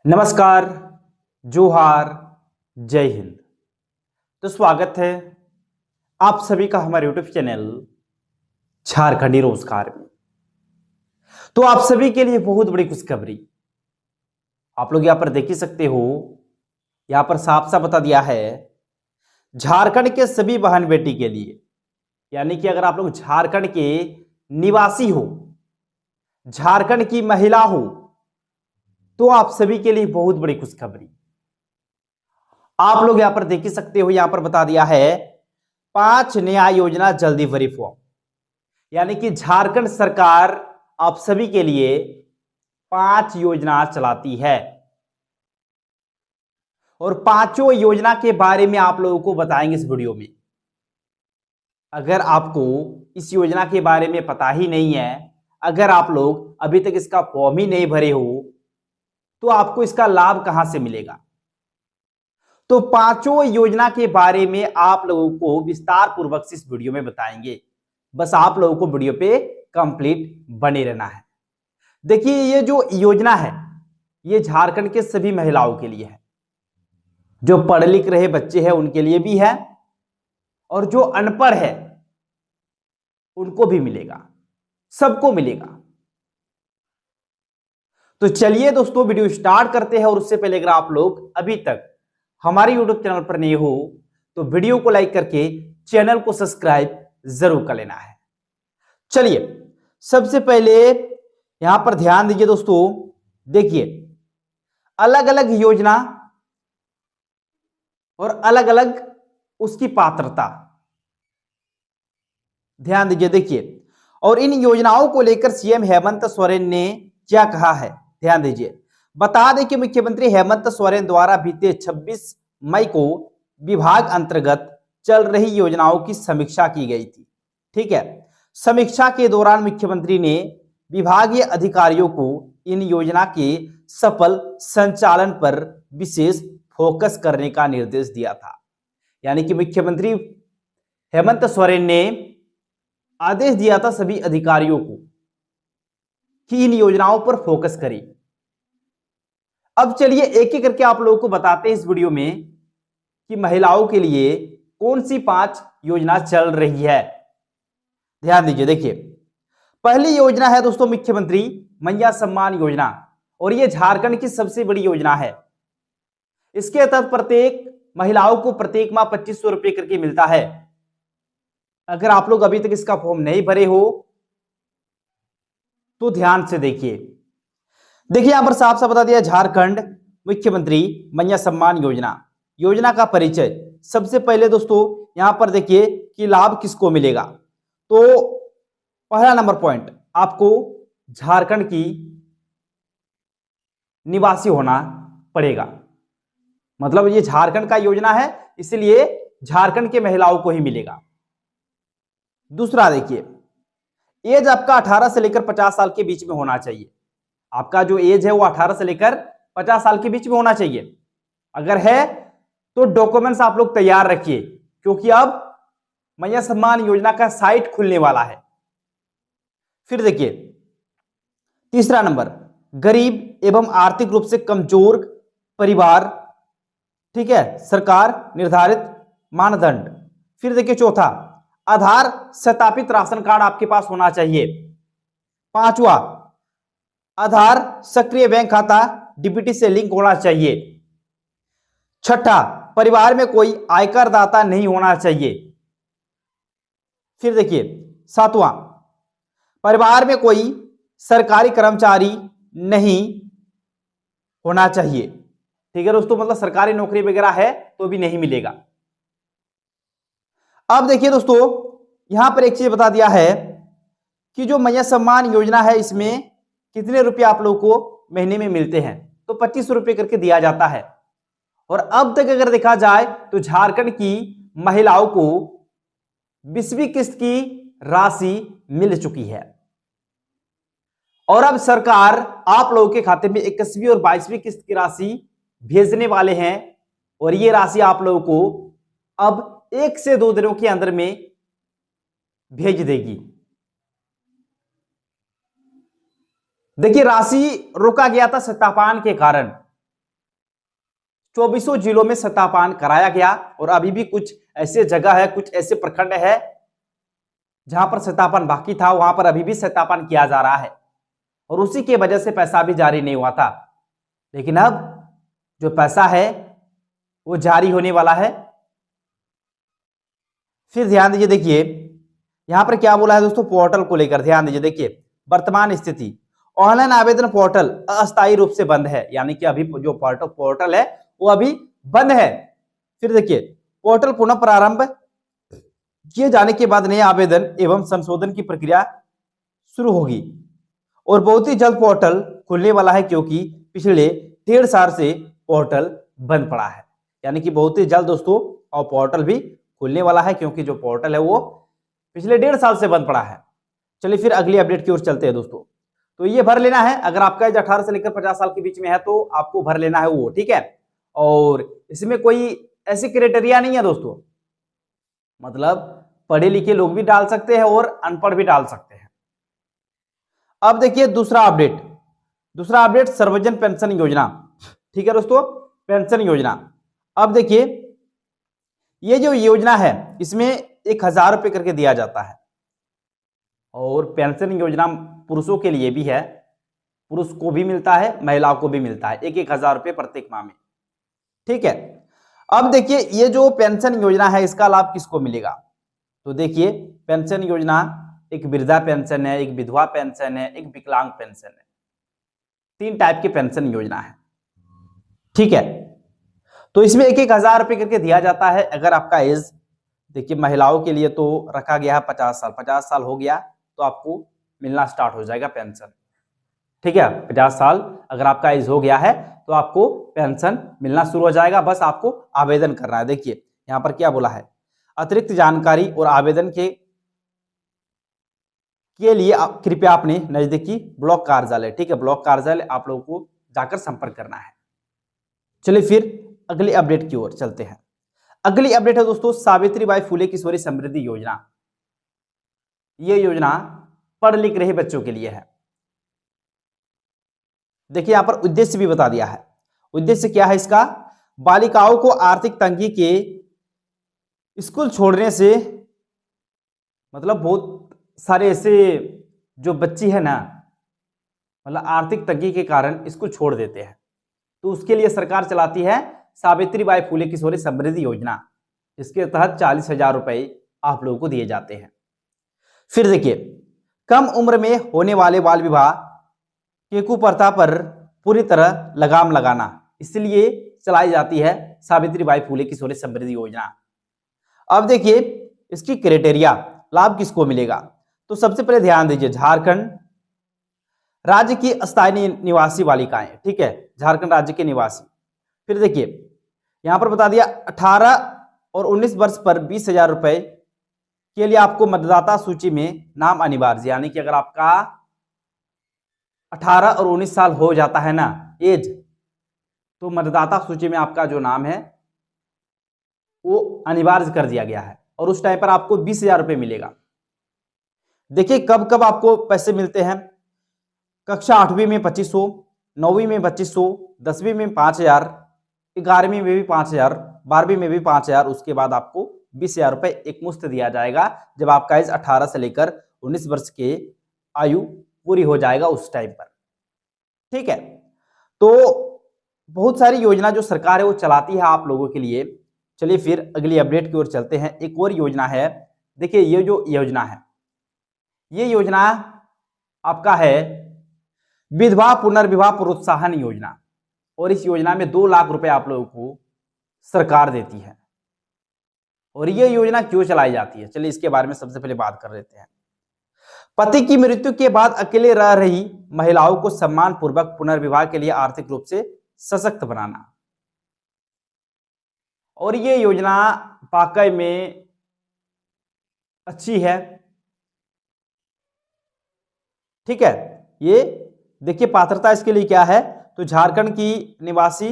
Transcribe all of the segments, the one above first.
नमस्कार, जोहार, जय हिंद। तो स्वागत है आप सभी का हमारे यूट्यूब चैनल झारखंडी रोजगार में। तो आप सभी के लिए बहुत बड़ी खुशखबरी आप लोग यहां पर देख ही सकते हो। यहां पर साफ साफ बता दिया है झारखंड के सभी बहन बेटी के लिए, यानी कि अगर आप लोग झारखंड के निवासी हो, झारखंड की महिला हो, तो आप सभी के लिए बहुत बड़ी खुशखबरी आप लोग यहां पर देख ही सकते हो। यहां पर बता दिया है 5 नया योजना जल्दी भरी फॉर्म, यानी कि झारखंड सरकार आप सभी के लिए 5 योजना चलाती है और पांचों योजना के बारे में आप लोगों को बताएंगे इस वीडियो में। अगर आपको इस योजना के बारे में पता ही नहीं है, अगर आप लोग अभी तक इसका फॉर्म ही नहीं भरे हो, तो आपको इसका लाभ कहां से मिलेगा। तो पांचों योजना के बारे में आप लोगों को विस्तार पूर्वक से इस वीडियो में बताएंगे। बस आप लोगों को वीडियो पे कंप्लीट बने रहना है। देखिए, ये जो योजना है ये झारखंड के सभी महिलाओं के लिए है। जो पढ़ लिख रहे बच्चे हैं उनके लिए भी है और जो अनपढ़ है उनको भी मिलेगा, सबको मिलेगा। तो चलिए दोस्तों, वीडियो स्टार्ट करते हैं। और उससे पहले अगर आप लोग अभी तक हमारे यूट्यूब चैनल पर नहीं हो तो वीडियो को लाइक करके चैनल को सब्सक्राइब जरूर कर लेना है। चलिए, सबसे पहले यहां पर ध्यान दीजिए दोस्तों। देखिए, अलग अलग योजना और अलग अलग उसकी पात्रता, ध्यान दीजिए। देखिए, और इन योजनाओं को लेकर सीएम हेमंत सोरेन ने क्या कहा है, ध्यान दीजिए। बता दें कि मुख्यमंत्री हेमंत सोरेन द्वारा बीते 26 मई को विभाग अंतर्गत चल रही योजनाओं की समीक्षा की गई थी। ठीक है, समीक्षा के दौरान मुख्यमंत्री ने विभागीय अधिकारियों को इन योजना के सफल संचालन पर विशेष फोकस करने का निर्देश दिया था। यानी कि मुख्यमंत्री हेमंत सोरेन ने आदेश दिया था सभी अधिकारियों को कि इन योजनाओं पर फोकस करें। अब चलिए एक एक करके आप लोगों को बताते हैं इस वीडियो में कि महिलाओं के लिए कौन सी 5 योजना चल रही है। ध्यान दीजिए। देखिए, पहली योजना है दोस्तों मुख्यमंत्री मैया सम्मान योजना, और यह झारखंड की सबसे बड़ी योजना है। इसके तहत प्रत्येक महिलाओं को प्रत्येक माह 2500 रुपए करके मिलता है। अगर आप लोग अभी तक इसका फॉर्म नहीं भरे हो तो ध्यान से देखिए। देखिए, यहां पर साफ साफ बता दिया झारखंड मुख्यमंत्री मैया सम्मान योजना। योजना का परिचय सबसे पहले दोस्तों यहां पर देखिए कि लाभ किसको मिलेगा। तो पहला नंबर पॉइंट, आपको झारखंड की निवासी होना पड़ेगा। मतलब ये झारखंड का योजना है, इसलिए झारखंड के महिलाओं को ही मिलेगा। दूसरा देखिए, एज आपका 18 से लेकर 50 साल के बीच में होना चाहिए। आपका जो एज है वो 18 से लेकर 50 साल के बीच में होना चाहिए। अगर है तो डॉक्यूमेंट्स आप लोग तैयार रखिए, क्योंकि अब मैया सम्मान योजना का साइट खुलने वाला है। फिर देखिए, तीसरा नंबर, गरीब एवं आर्थिक रूप से कमजोर परिवार, ठीक है, सरकार निर्धारित मानदंड। फिर देखिए चौथा, आधार सत्यापित राशन कार्ड आपके पास होना चाहिए। पांचवा, आधार सक्रिय बैंक खाता डीबीटी से लिंक होना चाहिए। छठा, परिवार में कोई आयकर दाता नहीं होना चाहिए। फिर देखिए सातवां, परिवार में कोई सरकारी कर्मचारी नहीं होना चाहिए। ठीक है दोस्तों, मतलब सरकारी नौकरी वगैरह है तो भी नहीं मिलेगा। अब देखिए दोस्तों, यहां पर एक चीज बता दिया है कि जो मैया सम्मान योजना है इसमें कितने रुपए आप लोगों को महीने में मिलते हैं। तो 2500 रुपए करके दिया जाता है। और अब तक अगर देखा जाए तो झारखंड की महिलाओं को 20वीं किस्त की राशि मिल चुकी है। और अब सरकार आप लोगों के खाते में 21वीं और 22वीं किस्त की राशि भेजने वाले हैं। और ये राशि आप लोगों को अब 1 से 2 दिनों के अंदर में भेज देगी। देखिए, राशि रोका गया था सत्यापन के कारण। 24 जिलों में सत्यापन कराया गया और अभी भी कुछ ऐसे जगह है, कुछ ऐसे प्रखंड है जहां पर सत्यापन बाकी था, वहां पर अभी भी सत्यापन किया जा रहा है और उसी की वजह से पैसा भी जारी नहीं हुआ था। लेकिन अब जो पैसा है वो जारी होने वाला है। फिर ध्यान दीजिए, देखिए यहां पर क्या बोला है दोस्तों, पोर्टल को लेकर ध्यान दीजिए। देखिए वर्तमान स्थिति, ऑनलाइन आवेदन पोर्टल अस्थायी रूप से बंद है, यानी कि अभी जो पोर्टल है वो अभी बंद है। फिर देखिए पोर्टल पुनः प्रारंभ किए जाने के बाद नए आवेदन एवं संशोधन की प्रक्रिया शुरू होगी और बहुत ही जल्द पोर्टल खुलने वाला है, क्योंकि पिछले 1.5 साल से पोर्टल बंद पड़ा है। यानी कि बहुत ही जल्द दोस्तों और पोर्टल भी खुलने वाला है, क्योंकि जो पोर्टल है वो पिछले 1.5 साल से बंद पड़ा है। चलिए फिर अगली अपडेट की ओर चलते हैं दोस्तों। तो ये भर लेना है, अगर आपका एज 18 से लेकर 50 साल के बीच में है तो आपको भर लेना है वो, ठीक है। और इसमें कोई ऐसी क्राइटेरिया नहीं है दोस्तों, मतलब पढ़े लिखे लोग भी डाल सकते हैं और अनपढ़ भी डाल सकते हैं। अब देखिए दूसरा अपडेट सर्वजन पेंशन योजना, ठीक है दोस्तों, पेंशन योजना। अब देखिए ये जो योजना है इसमें 1000 रुपए करके दिया जाता है और पेंशन योजना पुरुषों के लिए भी है, पुरुष को भी मिलता है, महिलाओं को भी मिलता है, 1000 रुपए प्रत्येक माह में, ठीक है। अब देखिए ये जो पेंशन योजना है इसका लाभ किसको मिलेगा, तो देखिए पेंशन योजना एक वृद्धा पेंशन है, एक विधवा पेंशन है, एक विकलांग पेंशन है, 3 टाइप की पेंशन योजना है, ठीक है। तो इसमें 1000 रुपए करके दिया जाता है। अगर आपका एज, देखिए महिलाओं के लिए तो रखा गया है 50 साल हो गया तो आपको मिलना स्टार्ट हो जाएगा पेंशन, ठीक है। 50 साल अगर आपका एज हो गया है तो आपको पेंशन मिलना शुरू हो जाएगा, बस आपको आवेदन करना है। देखिए यहां पर क्या बोला है, अतिरिक्त जानकारी और आवेदन के लिए कृपया अपने नजदीकी ब्लॉक कार्यालय, ठीक है, ब्लॉक कार्यालय आप लोगों को जाकर संपर्क करना है। चलिए फिर अगली अपडेट की ओर चलते हैं। अगली अपडेट है दोस्तों सावित्रीबाई फुले किशोरी समृद्धि योजना। यह योजना पढ़ लिख रहे बच्चों के लिए है। देखिए यहां पर उद्देश्य भी बता दिया है। उद्देश्य क्या है इसका, बालिकाओं को आर्थिक तंगी के स्कूल छोड़ने से, मतलब बहुत सारे ऐसे जो बच्ची है ना, मतलब आर्थिक तंगी के कारण स्कूल छोड़ देते हैं, तो उसके लिए सरकार चलाती है सावित्रीबाई फुले किशोरी समृद्धि योजना। इसके तहत 40,000 रुपए आप लोगों को दिए जाते हैं। फिर देखिए कम उम्र में होने वाले बाल विवाह के कुप्रथा पर पूरी तरह लगाम लगाना, इसलिए चलाई जाती है सावित्रीबाई फुले किशोरी समृद्धि योजना। अब देखिए इसकी क्राइटेरिया, लाभ किसको मिलेगा, तो सबसे पहले ध्यान दीजिए झारखंड राज्य की अस्थायी निवासी बालिकाएं, ठीक है, झारखंड राज्य के निवासी। फिर देखिए यहां पर बता दिया 18 और 19 वर्ष पर 20,000 रुपए के लिए आपको मतदाता सूची में नाम अनिवार्य, यानी कि अगर आपका 18 और 19 साल हो जाता है ना एज, तो मतदाता सूची में आपका जो नाम है वो अनिवार्य कर दिया गया है और उस टाइम पर आपको 20,000 रुपए मिलेगा। देखिए कब कब आपको पैसे मिलते हैं, कक्षा 8वीं में 2500, 9वीं में 2500, 10वीं में 5,000, 11वीं में भी 5,000, 12वीं में भी 5,000, उसके बाद आपको 20,000 रुपए एक मुश्त दिया जाएगा जब आपका एज 18 से लेकर 19 वर्ष के आयु पूरी हो जाएगा उस टाइम पर, ठीक है। तो बहुत सारी योजना जो सरकार है वो चलाती है आप लोगों के लिए। चलिए फिर अगली अपडेट की ओर चलते हैं। एक और योजना है, देखिए ये जो योजना है, ये योजना आपका है विधवा पुनर्विवाह प्रोत्साहन योजना, और इस योजना में 2 लाख रुपए आप लोगों को सरकार देती है। और ये योजना क्यों चलाई जाती है, चलिए इसके बारे में सबसे पहले बात कर लेते हैं। पति की मृत्यु के बाद अकेले रह रही महिलाओं को सम्मान पूर्वक पुनर्विवाह के लिए आर्थिक रूप से सशक्त बनाना, और ये योजना वाकई में अच्छी है, ठीक है। ये देखिए पात्रता इसके लिए क्या है, तो झारखंड की निवासी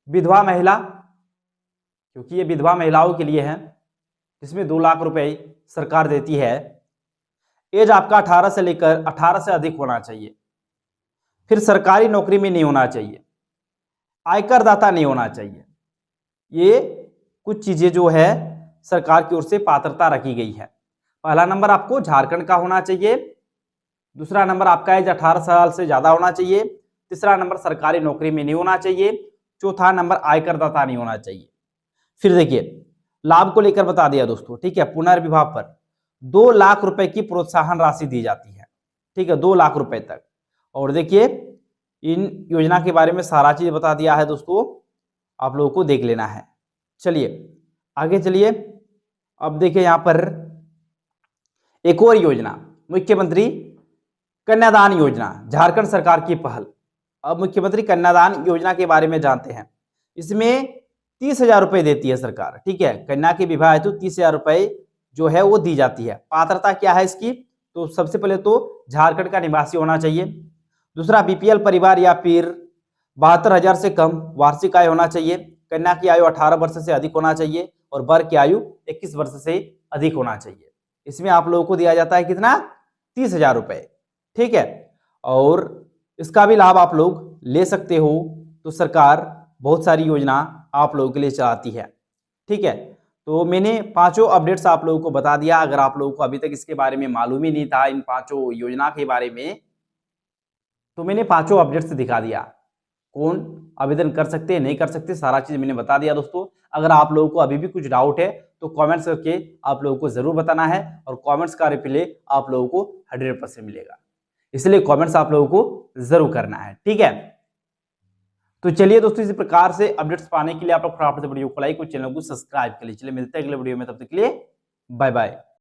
विधवा महिला, क्योंकि ये विधवा महिलाओं के लिए है, जिसमें 2 लाख रुपए सरकार देती है। एज आपका 18 से लेकर 18 से अधिक होना चाहिए, फिर सरकारी नौकरी में नहीं होना चाहिए, आयकर दाता नहीं होना चाहिए, ये कुछ चीजें जो है सरकार की ओर से पात्रता रखी गई है। पहला नंबर आपको झारखंड का होना चाहिए, दूसरा नंबर आपका एज 18 साल से ज्यादा होना चाहिए, तीसरा नंबर सरकारी नौकरी में नहीं होना चाहिए, चौथा नंबर आयकरदाता नहीं होना चाहिए। फिर देखिए लाभ को लेकर बता दिया दोस्तों, ठीक है। पुनर्विवाह पर 2 लाख रुपए की प्रोत्साहन राशि दी जाती है, ठीक है, 2 लाख रुपए तक। और देखिए इन योजना के बारे में सारा चीज बता दिया है दोस्तों, आप लोगों को देख लेना है। चलिए आगे चलिए। अब देखिए यहां पर एक और योजना, मुख्यमंत्री कन्यादान योजना, झारखंड सरकार की पहल। अब मुख्यमंत्री कन्यादान योजना के बारे में जानते हैं। इसमें 30,000 रुपए देती है सरकार, ठीक है। कन्या के विवाह हेतु 30,000 रुपए जो है वो दी जाती है। पात्रता क्या है इसकी, तो सबसे पहले तो झारखंड का निवासी होना चाहिए, दूसरा बीपीएल परिवार या फिर 72,000 से कम वार्षिक आय होना चाहिए, कन्या की आयु 18 वर्ष से अधिक होना चाहिए और वर की आयु 21 वर्ष से अधिक होना चाहिए। इसमें आप लोगों को दिया जाता है कितना, 30,000 रुपए, ठीक है। और इसका भी लाभ आप लोग ले सकते हो। तो सरकार बहुत सारी योजना आप लोगों के लिए चलाती है, ठीक है। तो मैंने पांचों अपडेट्स आप लोगों को बता दिया। अगर आप लोगों को अभी तक इसके बारे में मालूम ही नहीं था, इन पांचों योजना के बारे में, तो मैंने पांचों अपडेट्स दिखा दिया। कौन आवेदन कर सकते हैं, नहीं कर सकते, सारा चीज मैंने बता दिया दोस्तों। अगर आप लोगों को अभी भी कुछ डाउट है तो कमेंट्स करके आप लोगों को जरूर बताना है, और कमेंट्स का रिप्लाई आप लोगों को 100% मिलेगा, इसलिए कमेंट्स आप लोगों को जरूर करना है, ठीक है। तो चलिए दोस्तों, इसी प्रकार से अपडेट्स पाने के लिए आप लोग फटाफट से वीडियो को लाइक और चैनल को सब्सक्राइब कर लीजिए। मिलते हैं अगले वीडियो में, तब तक के लिए बाय बाय।